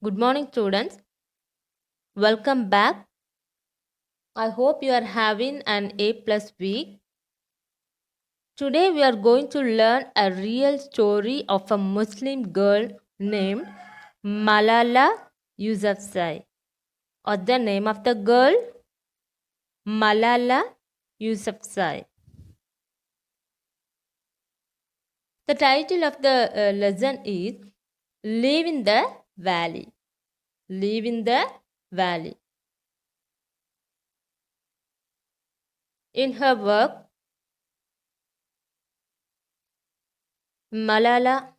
Good morning, students. Welcome back. I hope you are having an A plus week. Today, we are going to learn a real story of a Muslim girl named Malala Yousafzai. Or the name of the girl? Malala Yousafzai. The title of the lesson is Live in the Valley. Live in the Valley. In her work, Malala,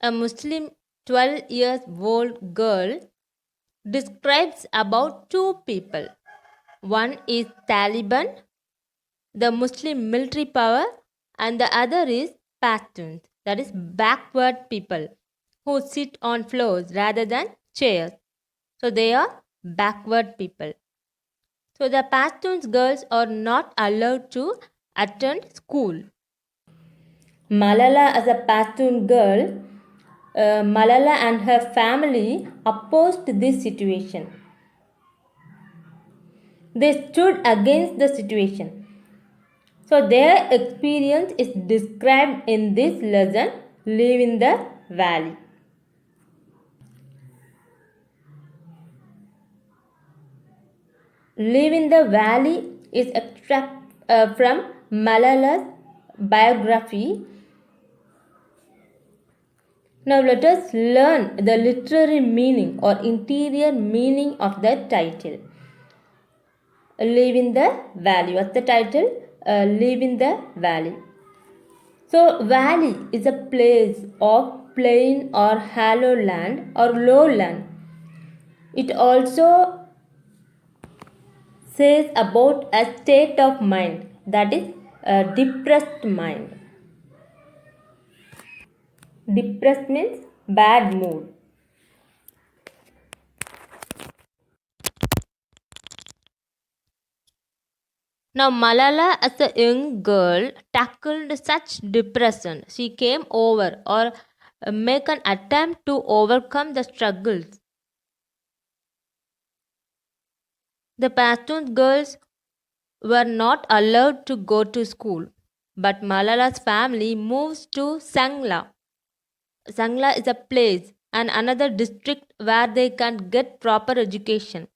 a Muslim 12 years old girl, describes about two people. One is Taliban, the Muslim military power, and the other is Pashtuns, that is backward people who sit on floors rather than chairs. So they are backward people. So the Pashtuns girls are not allowed to attend school. Malala as a Pashtun girl, Malala and her family opposed this situation. They stood against the situation. So their experience is described in this lesson, Live in the Valley. Live in the Valley is extract from Malala's biography. Now let us learn the literary meaning or interior meaning of the title. Live in the Valley. What's the title? Live in the Valley. So, valley is a place of plain or hollow land or lowland. It also says about a state of mind, that is a depressed mind. Depressed means bad mood. Now, Malala, as a young girl, tackled such depression. She came over or make an attempt to overcome the struggles. The Pashtun girls were not allowed to go to school, but Malala's family moves to Sangla. Sangla is a place and another district where they can get proper education.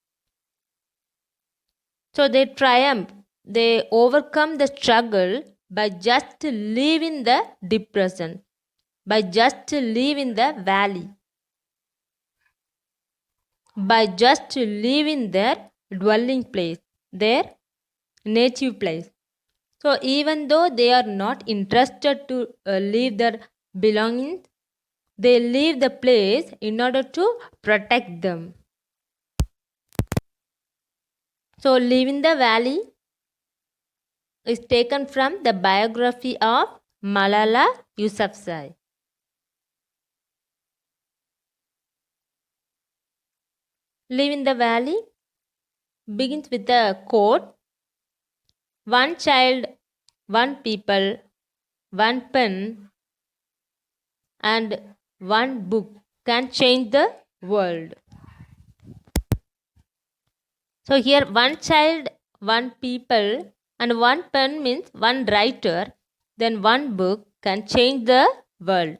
So they triumph, they overcome the struggle by just leaving the depression, by just leaving the valley, by just leaving their dwelling place, their native place. So even though they are not interested to leave their belongings, they leave the place in order to protect them. So leaving the valley is taken from the biography of Malala Yousafzai. Live in the Valley begins with the quote: One child, one people, one pen, and one book can change the world. So, here one child, one people, and one pen means one writer, then one book can change the world.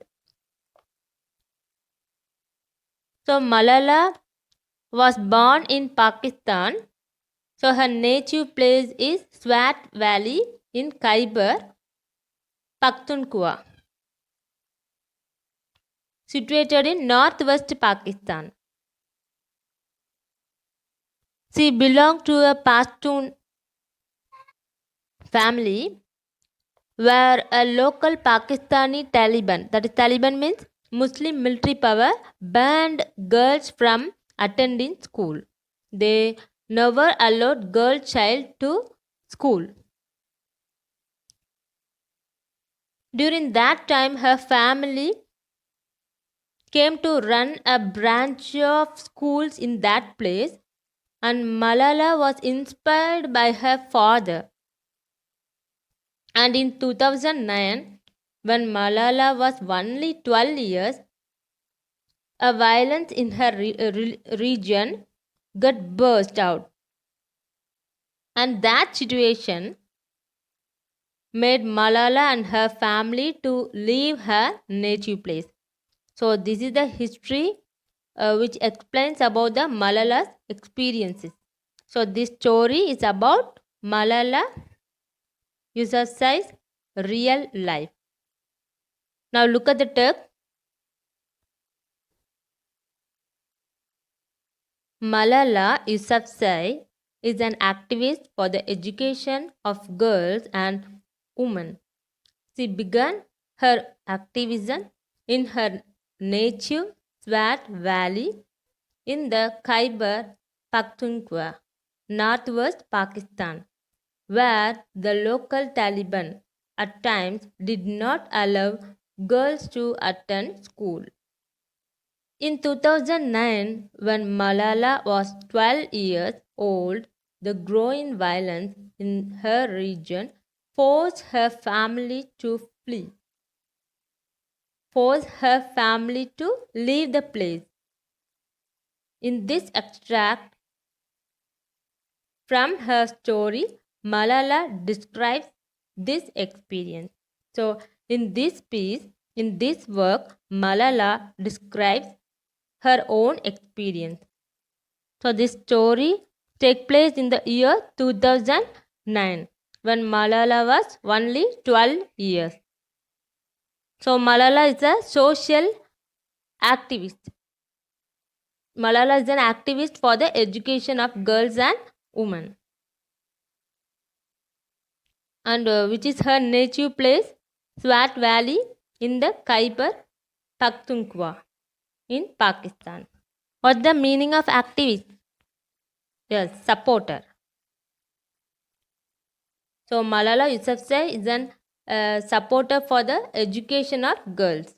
So, Malala was born in Pakistan. So her native place is Swat Valley in Khyber Pakhtunkhwa, situated in northwest Pakistan. She belonged to a Pashtun family where a local Pakistani Taliban, that is Taliban means Muslim military power, banned girls from attending school. They never allowed girl child to school. During that time, her family came to run a branch of schools in that place, and Malala was inspired by her father. And in 2009, when Malala was only 12 years, a violence in her region got burst out, and that situation made Malala and her family to leave her native place. So this is the history which explains about the Malala's experiences. So this story is about Malala Yousafzai's real life. Now look at the text. Malala Yousafzai is an activist for the education of girls and women. She began her activism in her native Swat Valley in the Khyber Pakhtunkhwa, northwest Pakistan, where the local Taliban at times did not allow girls to attend school. In 2009, when Malala was 12 years old, the growing violence in her region forced her family to flee, forced her family to leave the place. In this extract from her story, Malala describes this experience. So, in this piece, in this work, Malala describes her own experience. So, this story takes place in the year 2009 when Malala was only 12 years. So, Malala is a social activist. Malala is an activist for the education of girls and women. And which is her native place, Swat Valley in the Khyber Pakhtunkhwa in Pakistan. What's the meaning of activist? Yes, supporter. So Malala Yousafzai is an supporter for the education of girls.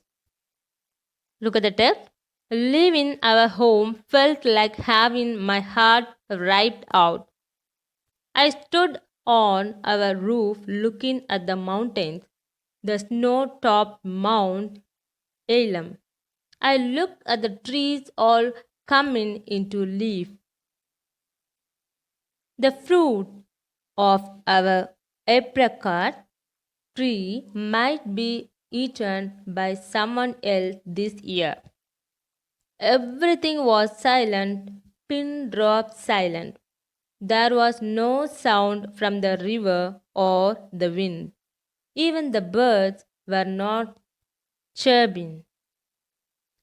Look at the text. Leaving our home felt like having my heart ripped out. I stood on our roof looking at the mountains, the snow-topped Mount Elam. I looked at the trees all coming into leaf. The fruit of our apricot tree might be eaten by someone else this year. Everything was silent, pin drop silent. There was no sound from the river or the wind. Even the birds were not chirping.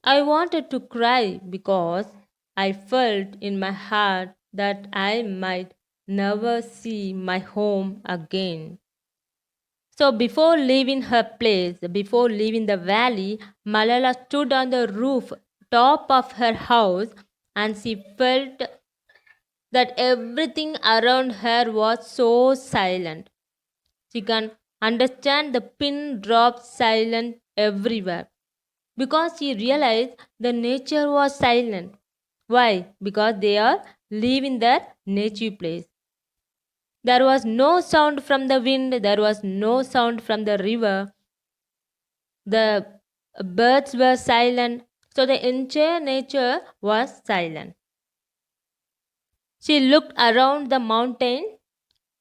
I wanted to cry because I felt in my heart that I might never see my home again. So before leaving her place, before leaving the valley, Malala stood on the roof top of her house and she felt that everything around her was so silent. She can understand the pin drop silent everywhere because she realized the nature was silent. Why? Because they are leaving their native place. There was no sound from the wind, there was no sound from the river. The birds were silent, so the entire nature was silent. She looked around the mountain,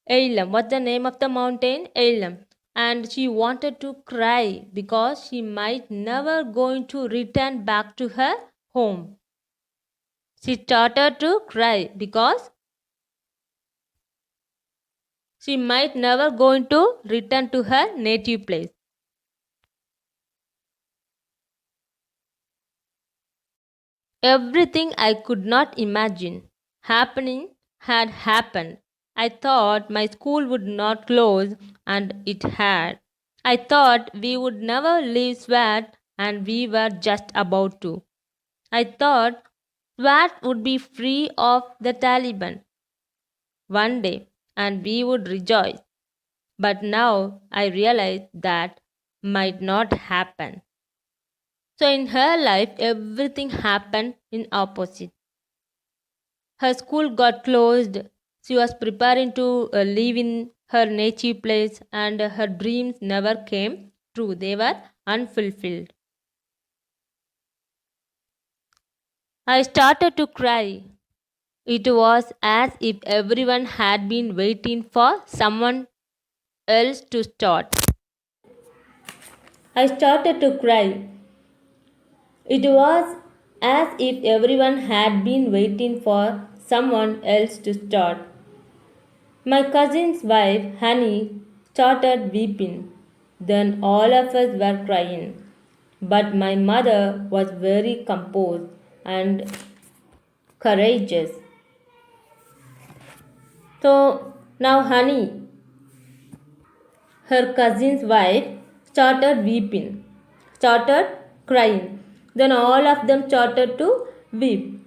Elam. What's the name of the mountain? Elam. And she wanted to cry because she might never going to return back to her home. She started to cry because she might never going to return to her native place. Everything I could not imagine happening had happened. I thought my school would not close, and it had. I thought we would never leave Swat, and we were just about to. I thought Swat would be free of the Taliban one day, and we would rejoice. But now I realize that might not happen. So in her life, everything happened in opposite. Her school got closed. She was preparing to live in her native place, and her dreams never came true. They were unfulfilled. I started to cry. It was as if everyone had been waiting for someone else to start. I started to cry. It was as if everyone had been waiting for someone else to start. My cousin's wife, Honey, started weeping. Then all of us were crying. But my mother was very composed and courageous. So now Honey, her cousin's wife, started weeping, started crying. Then all of them started to weep.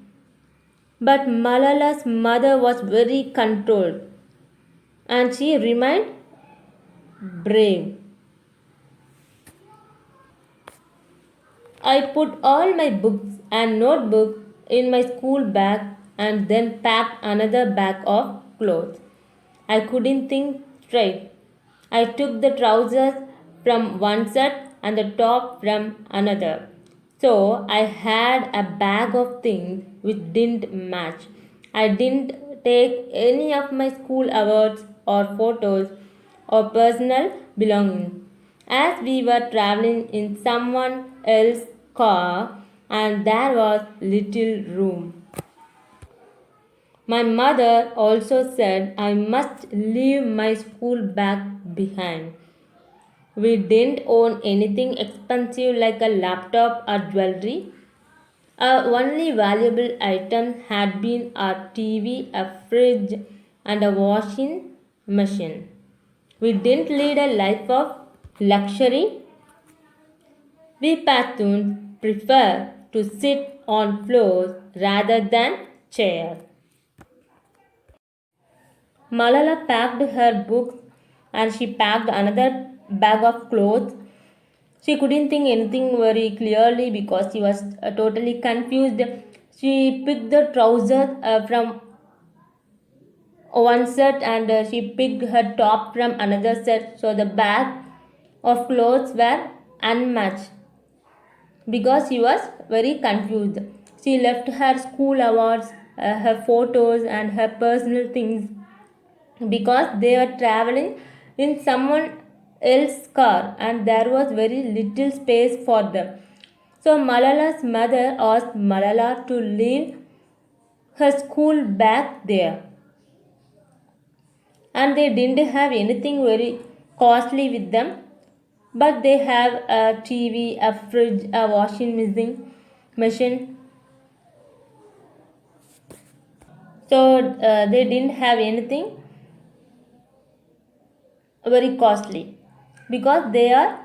But Malala's mother was very controlled and she remained brave. I put all my books and notebooks in my school bag and then packed another bag of clothes. I couldn't think straight. I took the trousers from one set and the top from another. So I had a bag of things which didn't match. I didn't take any of my school awards or photos or personal belongings. As we were traveling in someone else's car and there was little room. My mother also said I must leave my school bag behind. We didn't own anything expensive like a laptop or jewelry. Our only valuable item had been our TV, a fridge, and a washing machine. We didn't lead a life of luxury. We Pathans prefer to sit on floors rather than chairs. Malala packed her books and she packed another bag of clothes. She couldn't think anything very clearly because she was totally confused. She picked the trousers from one set and she picked her top from another set. So the bag of clothes were unmatched because she was very confused. She left her school awards, her photos, and her personal things because they were traveling in someone else's car and there was very little space for them. So Malala's mother asked Malala to leave her school bag there. And they didn't have anything very costly with them, but they have a TV, a fridge, a washing machine. So they didn't have anything very costly because they are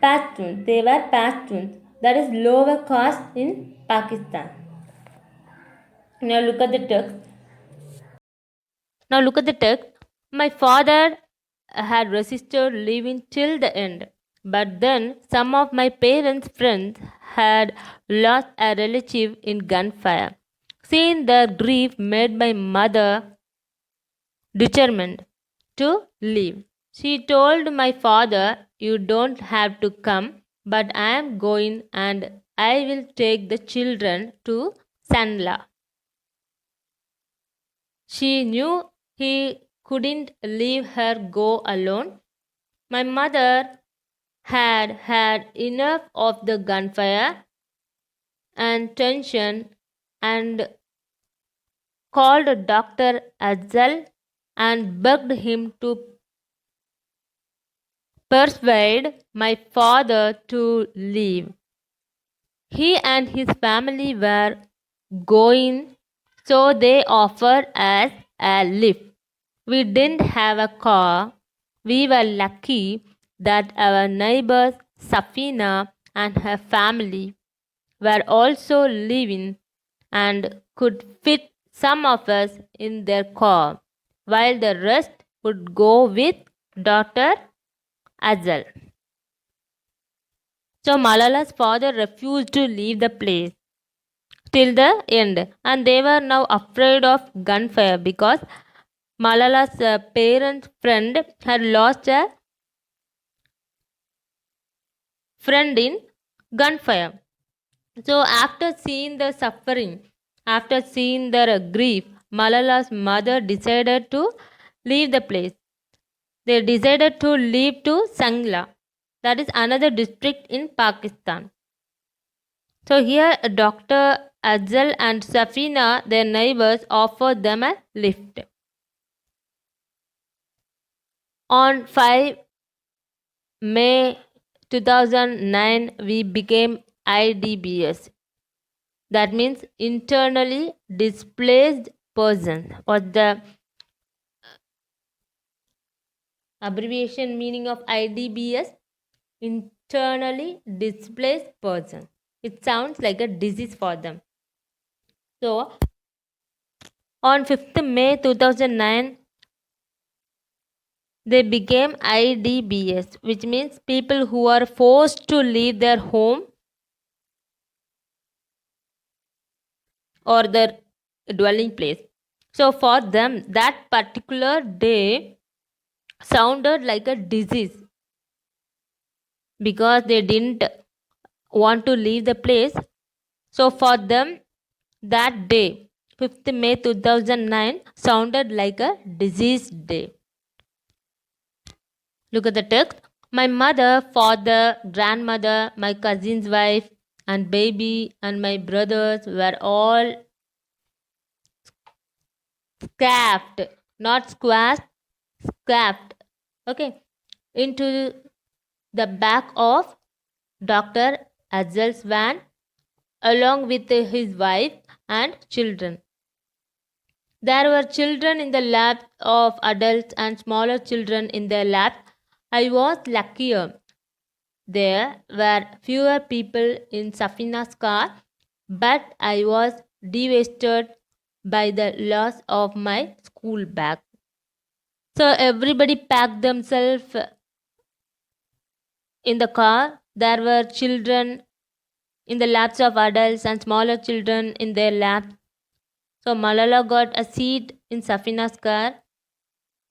Pashtuns. They were Pashtuns. That is lower caste in Pakistan. Now look at the text. Now look at the text. My father had resisted leaving till the end. But then some of my parents' friends had lost a relative in gunfire. Seeing their grief made my mother determined to leave. She told my father, "You don't have to come, but I am going and I will take the children to Sanla." She knew he couldn't leave her go alone. My mother had had enough of the gunfire and tension and called Dr. Azal and begged him to persuade my father to leave. He and his family were going, so they offered us a lift. We didn't have a car. We were lucky that our neighbors Safina and her family were also living and could fit some of us in their car, while the rest would go with Dr. Azal. So Malala's father refused to leave the place till the end, and they were now afraid of gunfire because Malala's parents' friend had lost a friend in gunfire. So, after seeing the suffering, after seeing their grief, Malala's mother decided to leave the place. They decided to leave to Sangla, that is another district in Pakistan. So, here Dr. Ajal and Safina, their neighbors, offered them a lift. On 5 May 2009, we became IDBS. That means internally displaced person, or the abbreviation meaning of IDBS, internally displaced person. It sounds like a disease for them. So, on 5th May 2009, they became IDBS, which means people who are forced to leave their home or their dwelling place. So, for them, that particular day sounded like a disease because they didn't want to leave the place. So, for them, that day, 5th May 2009, sounded like a disease day. Look at the text. My mother, father, grandmother, my cousin's wife, and baby, and my brothers were all scaffed, not squashed, scaffed, okay, into the back of Dr. Azal's van along with his wife and children. There were children in the laps of adults and smaller children in their laps. I was luckier. There were fewer people in Safina's car, but I was devastated by the loss of my school bag. So everybody packed themselves in the car. There were children in the laps of adults and smaller children in their laps. So Malala got a seat in Safina's car,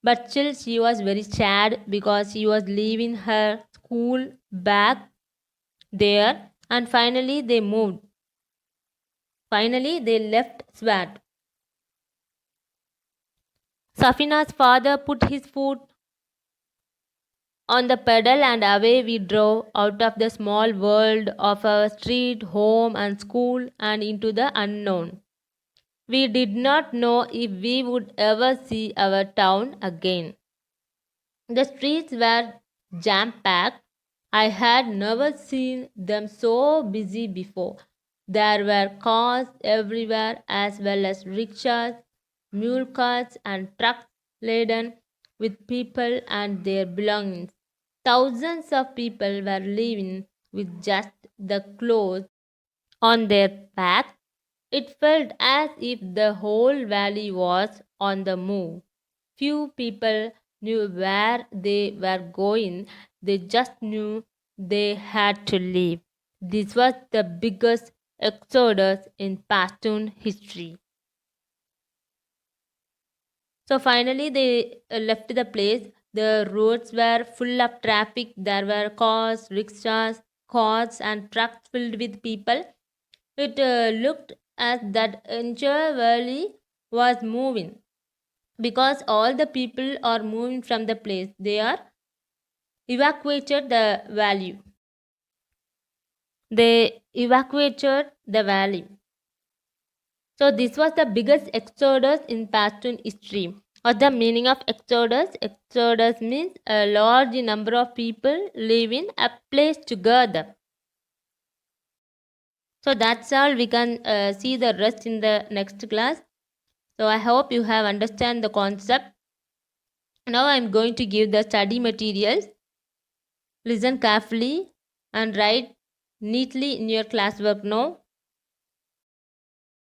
but still she was very sad because she was leaving her school bag there, and finally they moved. Finally they left Swat. Safina's father put his foot on the pedal and away we drove out of the small world of our street, home, and school and into the unknown. We did not know if we would ever see our town again. The streets were jam packed. I had never seen them so busy before. There were cars everywhere, as well as rickshaws, mule carts, and trucks laden with people and their belongings. Thousands of people were living with just the clothes on their backs. It felt as if the whole valley was on the move. Few people knew where they were going, they just knew they had to leave. This was the biggest exodus in Pashtun history. So finally, they left the place. The roads were full of traffic. There were cars, rickshaws, carts, and trucks filled with people. It looked as that entire valley was moving because all the people are moving from the place. They are evacuated the valley. They evacuated the valley. So this was the biggest exodus in Pashtun history. What's the meaning of exodus? Exodus means a large number of people leaving a place together. So that's all. We can see the rest in the next class. So I hope you have understand the concept. Now I'm going to give the study materials. Listen carefully and write neatly in your classwork now.